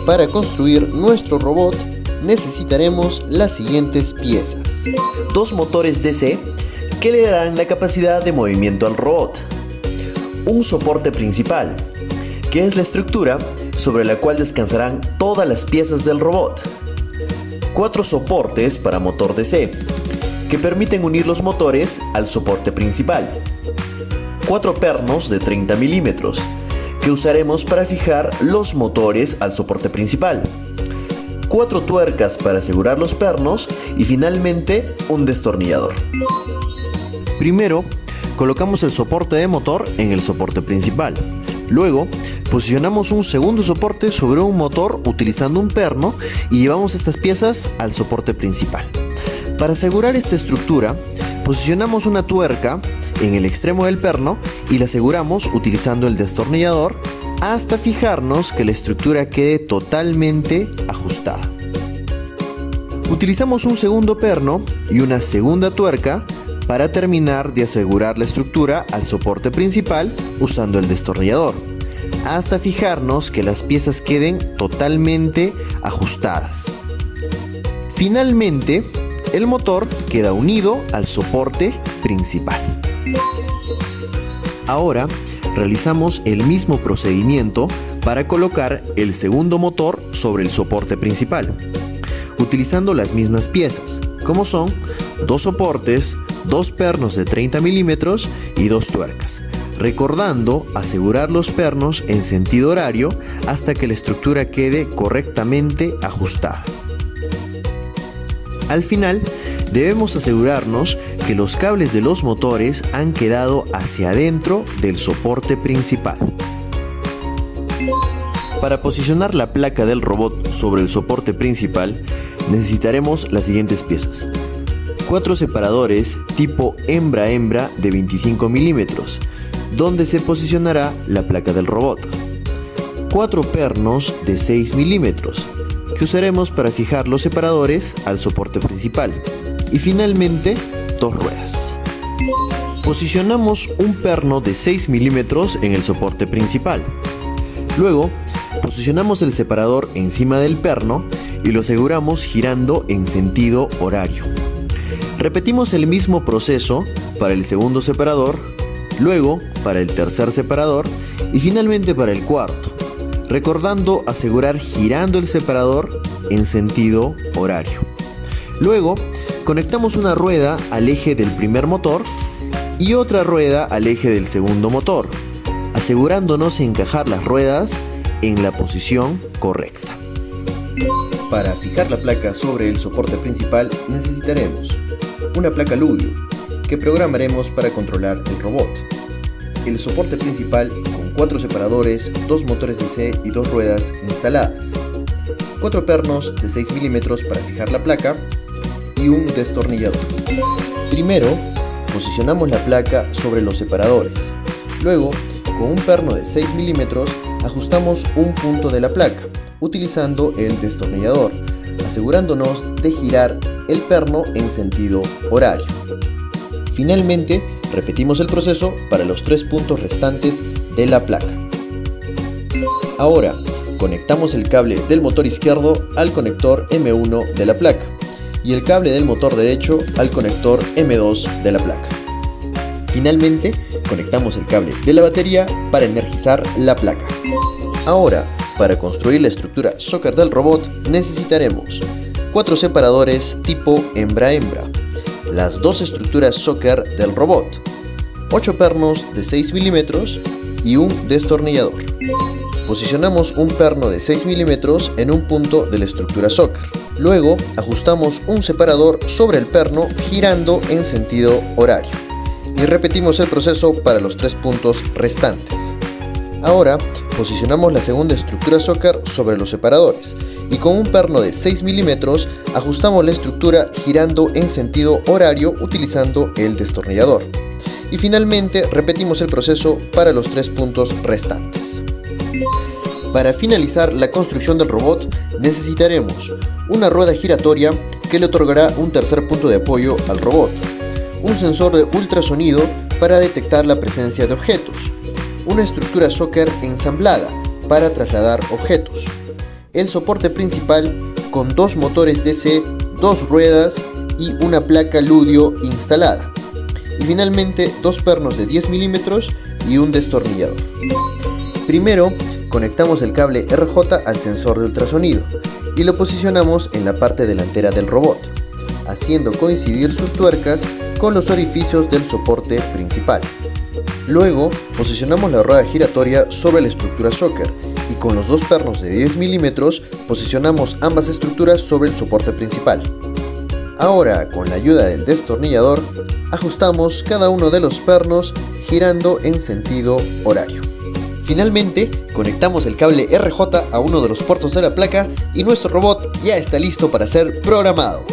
Para construir nuestro robot necesitaremos las siguientes piezas. Dos motores DC que le darán la capacidad de movimiento al robot. Un soporte principal, que es la estructura sobre la cual descansarán todas las piezas del robot. 4 soportes para motor DC, que permiten unir los motores al soporte principal. 4 pernos de 30 milímetros, que usaremos para fijar los motores al soporte principal. 4 tuercas para asegurar los pernos y finalmente un destornillador. Primero, colocamos el soporte de motor en el soporte principal. Luego, posicionamos un segundo soporte sobre un motor utilizando un perno y llevamos estas piezas al soporte principal. Para asegurar esta estructura, posicionamos una tuerca en el extremo del perno y la aseguramos utilizando el destornillador hasta fijarnos que la estructura quede totalmente ajustada. Utilizamos un segundo perno y una segunda tuerca para terminar de asegurar la estructura al soporte principal usando el destornillador, hasta fijarnos que las piezas queden totalmente ajustadas. Finalmente, el motor queda unido al soporte principal. Ahora, realizamos el mismo procedimiento para colocar el segundo motor sobre el soporte principal, utilizando las mismas piezas, como son 2 soportes, 2 pernos de 30 milímetros y 2 tuercas, recordando asegurar los pernos en sentido horario hasta que la estructura quede correctamente ajustada. Al final, debemos asegurarnos que los cables de los motores han quedado hacia adentro del soporte principal. Para posicionar la placa del robot sobre el soporte principal, necesitaremos las siguientes piezas: 4 separadores tipo hembra-hembra de 25 milímetros, donde se posicionará la placa del robot. 4 pernos de 6 milímetros, que usaremos para fijar los separadores al soporte principal. Y finalmente, 2 ruedas. Posicionamos un perno de 6 milímetros en el soporte principal. Luego, posicionamos el separador encima del perno y lo aseguramos girando en sentido horario. Repetimos el mismo proceso para el segundo separador, luego para el tercer separador y finalmente para el cuarto, recordando asegurar girando el separador en sentido horario. Luego, conectamos una rueda al eje del primer motor y otra rueda al eje del segundo motor, asegurándonos encajar las ruedas en la posición correcta. Para fijar la placa sobre el soporte principal necesitaremos una placa Ludio, que programaremos para controlar el robot, el soporte principal con 4 separadores, 2 motores DC y 2 ruedas instaladas, 4 pernos de 6 milímetros para fijar la placa y un destornillador. Primero, posicionamos la placa sobre los separadores. Luego, con un perno de 6 milímetros, ajustamos un punto de la placa, utilizando el destornillador, asegurándonos de girar el perno en sentido horario. Finalmente, repetimos el proceso para los 3 puntos restantes de la placa. Ahora, conectamos el cable del motor izquierdo al conector M1 de la placa y el cable del motor derecho al conector M2 de la placa. Finalmente, conectamos el cable de la batería para energizar la placa. Ahora, para construir la estructura Soccer del robot necesitaremos 4 separadores tipo hembra-hembra, las 2 estructuras Soccer del robot, 8 pernos de 6 milímetros y un destornillador. Posicionamos un perno de 6 milímetros en un punto de la estructura Soccer. Luego ajustamos un separador sobre el perno girando en sentido horario. Y repetimos el proceso para los 3 puntos restantes. Ahora posicionamos la segunda estructura Soccer sobre los separadores y con un perno de 6 milímetros ajustamos la estructura girando en sentido horario utilizando el destornillador. Y finalmente repetimos el proceso para los 3 puntos restantes. Para finalizar la construcción del robot necesitaremos una rueda giratoria que le otorgará un tercer punto de apoyo al robot, un sensor de ultrasonido para detectar la presencia de objetos, una estructura Soccer ensamblada para trasladar objetos, el soporte principal con dos motores DC, dos ruedas y una placa Ludio instalada. Y finalmente dos pernos de 10 milímetros y un destornillador. Primero, conectamos el cable RJ al sensor de ultrasonido y lo posicionamos en la parte delantera del robot, haciendo coincidir sus tuercas con los orificios del soporte principal. Luego, posicionamos la rueda giratoria sobre la estructura shocker y con los dos pernos de 10 milímetros posicionamos ambas estructuras sobre el soporte principal. Ahora, con la ayuda del destornillador, ajustamos cada uno de los pernos girando en sentido horario. Finalmente, conectamos el cable RJ a uno de los puertos de la placa y nuestro robot ya está listo para ser programado.